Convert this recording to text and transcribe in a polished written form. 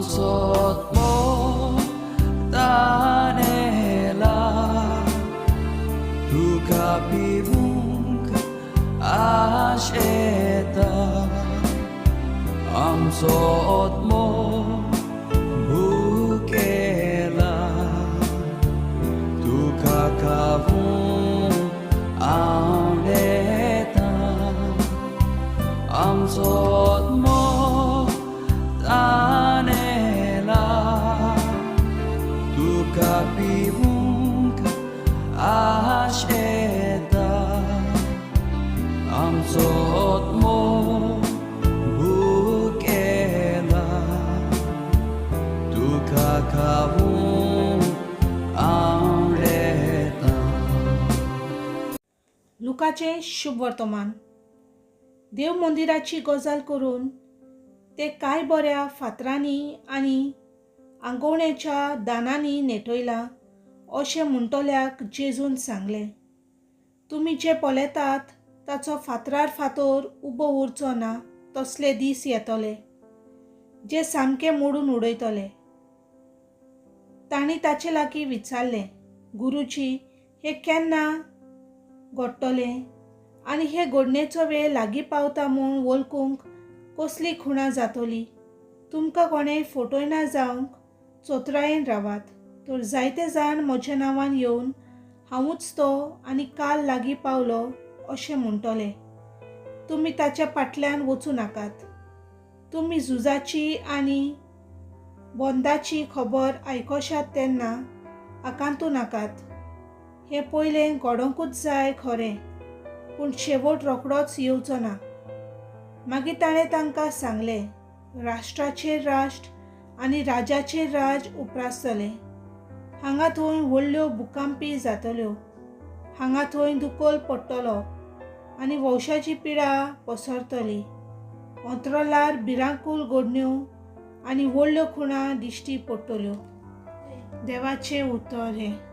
आमचोत मोतानेला तुका पिवूंक आशेता आमचोत भुकेला तुका खावूंक आवडेता आमचोत मोतानेला तुका पिवूंक आशेता आमचोत भुकेला तुका खावूंक आवडेता. लुकाचे शुभ वर्तमान. देव मंदिराची गजाल करून ते कांय बऱ्या फातरांनी आनी आंगवण्याच्या दानांनी नेटयला अशें म्हणटल्याक जेजून सांगलें. तुमी जे पळयतात ताचो फातरार फातर उबो उरचो ना तसले दीस येतले जे सामके मोडून उडयतले. तांणी ताचे लागीं विचारलें, गुरुजी, हें केन्ना घडटलें आनी हे घडणेचो वेळ लागीं पावता म्हूण वळखूंक कसली खुणां जातली. तुमकां कोणेय फटयना जावंक चोत्रायेन रावात. तर जायते जाण म्हज्या नांवान येवन हांवूच तो आनी काल लागीं पावलो अशें म्हणटले. तुमी ताच्या फाटल्यान वचूं नाकात. तुमी झुजाची आनी बंदाची खबर आयकोशात तेन्ना आकांतूं नाकात. हें पयलें घडोवंकूच जाय खरें, पूण शेवट रोखडोच येवचो ना. मागीर ताणें तांकां सांगलें, राष्ट्राचेर राष्ट्र आनी राजाचेर राज उप्रासतले. हांगा थंय व्हडल्यो भुकंपी जातल्यो. हांगा थंय दुकोल पडटलो आनी वंशाची पिडा पसरतली. अंतरलार भिरांकूळ घडण्यो आनी व्हडल्यो खुणां दिश्टी पडटल्यो. देवाचें उतर हें.